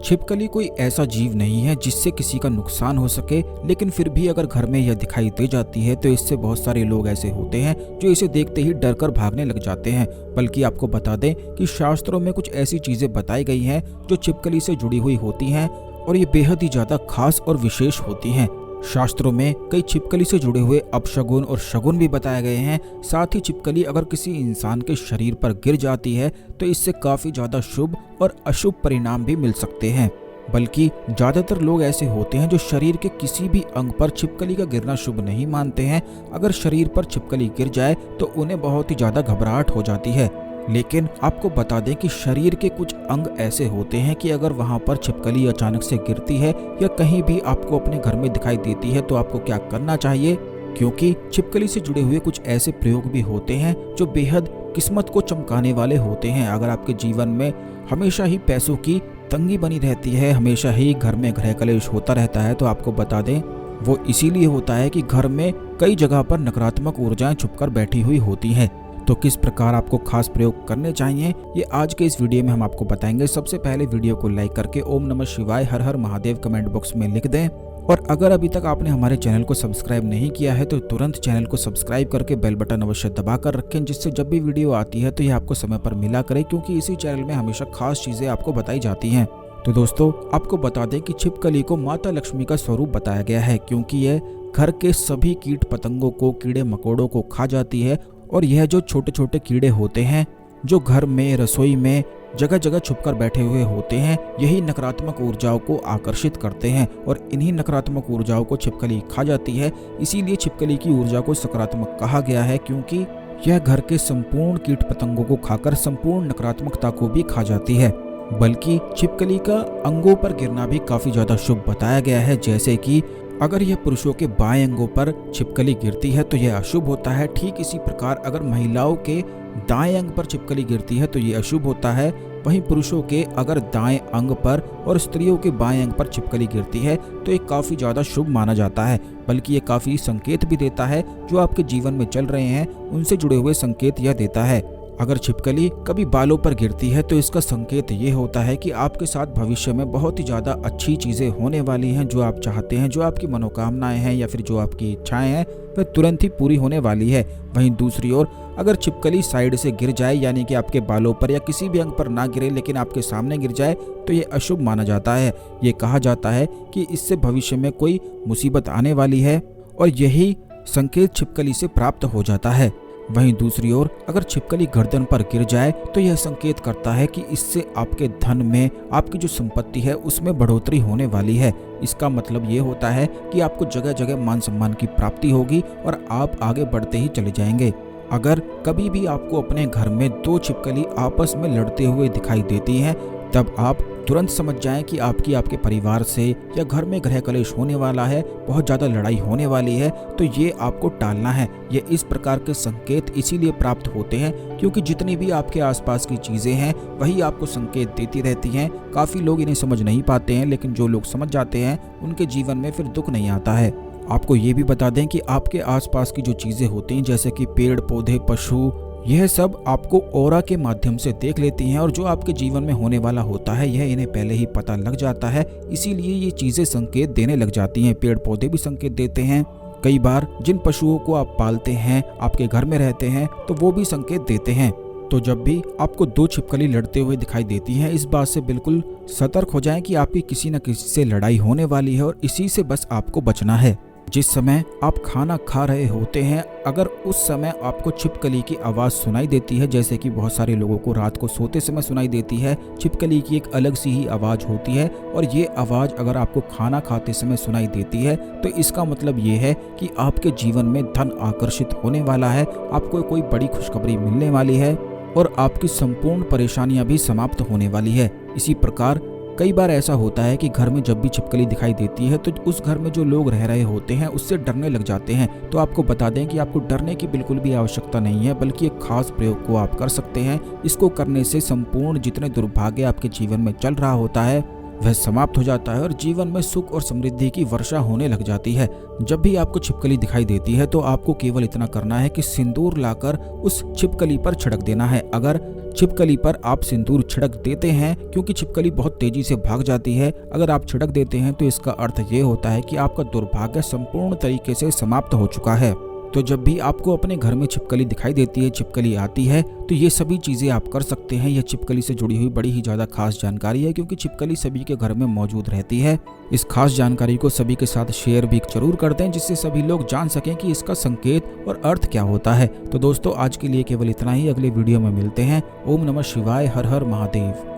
छिपकली कोई ऐसा जीव नहीं है जिससे किसी का नुकसान हो सके, लेकिन फिर भी अगर घर में यह दिखाई दे जाती है तो इससे बहुत सारे लोग ऐसे होते हैं जो इसे देखते ही डर कर भागने लग जाते हैं। बल्कि आपको बता दें कि शास्त्रों में कुछ ऐसी चीजें बताई गई हैं जो छिपकली से जुड़ी हुई होती हैं और ये बेहद ही ज्यादा खास और विशेष होती हैं। शास्त्रों में कई छिपकली से जुड़े हुए अपशगुन और शगुन भी बताए गए हैं। साथ ही छिपकली अगर किसी इंसान के शरीर पर गिर जाती है तो इससे काफी ज्यादा शुभ और अशुभ परिणाम भी मिल सकते हैं। बल्कि ज्यादातर लोग ऐसे होते हैं जो शरीर के किसी भी अंग पर छिपकली का गिरना शुभ नहीं मानते हैं। अगर शरीर पर छिपकली गिर जाए तो उन्हें बहुत ही ज्यादा घबराहट हो जाती है। लेकिन आपको बता दें कि शरीर के कुछ अंग ऐसे होते हैं कि अगर वहां पर छिपकली अचानक से गिरती है या कहीं भी आपको अपने घर में दिखाई देती है तो आपको क्या करना चाहिए, क्योंकि छिपकली से जुड़े हुए कुछ ऐसे प्रयोग भी होते हैं जो बेहद किस्मत को चमकाने वाले होते हैं। अगर आपके जीवन में हमेशा ही पैसों की तंगी बनी रहती है, हमेशा ही घर में गृह कलेश होता रहता है, तो आपको बता दें वो इसीलिए होता है कि घर में कई जगह पर नकारात्मक ऊर्जाएं छुपकर बैठी हुई होती हैं। तो किस प्रकार आपको खास प्रयोग करने चाहिए ये आज के इस वीडियो में हम आपको बताएंगे। सबसे पहले वीडियो को लाइक करके ओम नमः शिवाय हर हर महादेव कमेंट बॉक्स में लिख दें। और अगर अभी तक आपने हमारे चैनल को सब्सक्राइब नहीं किया है तो तुरंत चैनल को सब्सक्राइब करके बेल बटन अवश्य दबा कर रखें, जिससे जब भी वीडियो आती है तो ये आपको समय पर मिला करे, क्योंकि इसी चैनल में हमेशा खास चीजें आपको बताई जाती हैं। तो दोस्तों आपको बता दें कि छिपकली को माता लक्ष्मी का स्वरूप बताया गया है, क्योंकि यह घर के सभी कीट पतंगों को, कीड़े मकोड़ों को खा जाती है। और यह जो छोटे छोटे कीड़े होते हैं जो घर में, रसोई में जगह जगह छुपकर बैठे हुए होते हैं, यही नकारात्मक ऊर्जाओं को आकर्षित करते हैं और इन्हीं नकारात्मक ऊर्जाओं को छिपकली खा जाती है। इसीलिए छिपकली की ऊर्जा को सकारात्मक कहा गया है, क्योंकि यह घर के संपूर्ण कीट पतंगों को खाकर संपूर्ण नकारात्मकता को भी खा जाती है। बल्कि छिपकली का अंगों पर गिरना भी काफी ज्यादा शुभ बताया गया है, जैसे कि अगर यह पुरुषों के बाएं अंगों पर छिपकली गिरती है तो यह अशुभ होता है। ठीक इसी प्रकार अगर महिलाओं के दाएं अंग पर छिपकली गिरती है तो यह अशुभ होता है। वहीं पुरुषों के अगर दाएं अंग पर और स्त्रियों के बाएं अंग पर छिपकली गिरती है तो ये काफी ज्यादा शुभ माना जाता है। बल्कि ये काफी संकेत भी देता है, जो आपके जीवन में चल रहे हैं उनसे जुड़े हुए संकेत यह देता है। अगर छिपकली कभी बालों पर गिरती है तो इसका संकेत ये होता है कि आपके साथ भविष्य में बहुत ही ज्यादा अच्छी चीजें होने वाली हैं। जो आप चाहते हैं, जो आपकी मनोकामनाएं हैं या फिर जो आपकी इच्छाएं हैं, वह तुरंत ही पूरी होने वाली है। वहीं दूसरी ओर अगर छिपकली साइड से गिर जाए, यानी कि आपके बालों पर या किसी भी अंग पर ना गिरे लेकिन आपके सामने गिर जाए, तो ये अशुभ माना जाता है। ये कहा जाता है कि इससे भविष्य में कोई मुसीबत आने वाली है और यही संकेत छिपकली से प्राप्त हो जाता है। वहीं दूसरी ओर अगर छिपकली गर्दन पर गिर जाए तो यह संकेत करता है कि इससे आपके धन में, आपकी जो संपत्ति है उसमें बढ़ोतरी होने वाली है। इसका मतलब ये होता है कि आपको जगह जगह मान सम्मान की प्राप्ति होगी और आप आगे बढ़ते ही चले जाएंगे। अगर कभी भी आपको अपने घर में दो छिपकली आपस में लड़ते हुए दिखाई देती हैं, तब आप तुरंत समझ जाएं कि आपके परिवार से या घर में गृह कलेश होने वाला है, बहुत ज़्यादा लड़ाई होने वाली है, तो ये आपको टालना है। ये इस प्रकार के संकेत इसीलिए प्राप्त होते हैं क्योंकि जितनी भी आपके आसपास की चीज़ें हैं वही आपको संकेत देती रहती हैं। काफ़ी लोग इन्हें समझ नहीं पाते हैं, लेकिन जो लोग समझ जाते हैं उनके जीवन में फिर दुख नहीं आता है। आपको ये भी बता दें कि आपके आसपास की जो चीज़ें होती हैं, जैसे कि पेड़ पौधे, पशु, यह सब आपको ऑरा के माध्यम से देख लेती हैं और जो आपके जीवन में होने वाला होता है यह इन्हें पहले ही पता लग जाता है। इसीलिए ये चीजें संकेत देने लग जाती हैं। पेड़ पौधे भी संकेत देते हैं। कई बार जिन पशुओं को आप पालते हैं, आपके घर में रहते हैं, तो वो भी संकेत देते हैं। तो जब भी आपको दो छिपकली लड़ते हुए दिखाई देती हैं, इस बात से बिल्कुल सतर्क हो जाएं कि आपकी किसी न किसी से लड़ाई होने वाली है और इसी से बस आपको बचना है। जिस समय आप खाना खा रहे होते हैं, अगर उस समय आपको छिपकली की आवाज़ सुनाई देती है, जैसे कि बहुत सारे लोगों को रात को सोते समय सुनाई देती है, छिपकली की एक अलग सी ही आवाज़ होती है और ये आवाज़ अगर आपको खाना खाते समय सुनाई देती है तो इसका मतलब ये है कि आपके जीवन में धन आकर्षित होने वाला है, आपको कोई बड़ी खुशखबरी मिलने वाली है और आपकी संपूर्ण परेशानियां भी समाप्त होने वाली है। इसी प्रकार कई बार ऐसा होता है कि घर में जब भी छिपकली दिखाई देती है तो उस घर में जो लोग रह रहे होते हैं उससे डरने लग जाते हैं। तो आपको बता दें कि आपको डरने की बिल्कुल भी आवश्यकता नहीं है, बल्कि एक खास प्रयोग को आप कर सकते हैं। इसको करने से संपूर्ण जितने दुर्भाग्य आपके जीवन में चल रहा होता है वह समाप्त हो जाता है और जीवन में सुख और समृद्धि की वर्षा होने लग जाती है। जब भी आपको छिपकली दिखाई देती है तो आपको केवल इतना करना है कि सिंदूर लाकर उस छिपकली पर छिड़क देना है। अगर छिपकली पर आप सिंदूर छिड़क देते हैं, क्योंकि छिपकली बहुत तेजी से भाग जाती है, अगर आप छिड़क देते हैं तो इसका अर्थ ये होता है कि आपका दुर्भाग्य संपूर्ण तरीके से समाप्त हो चुका है। तो जब भी आपको अपने घर में छिपकली दिखाई देती है, छिपकली आती है, तो ये सभी चीज़ें आप कर सकते हैं। यह छिपकली से जुड़ी हुई बड़ी ही ज़्यादा खास जानकारी है, क्योंकि छिपकली सभी के घर में मौजूद रहती है। इस खास जानकारी को सभी के साथ शेयर भी जरूर कर दें, जिससे सभी लोग जान सकें कि इसका संकेत और अर्थ क्या होता है। तो दोस्तों, आज के लिए केवल इतना ही। अगले वीडियो में मिलते हैं। ओम नमः शिवाय। हर हर महादेव।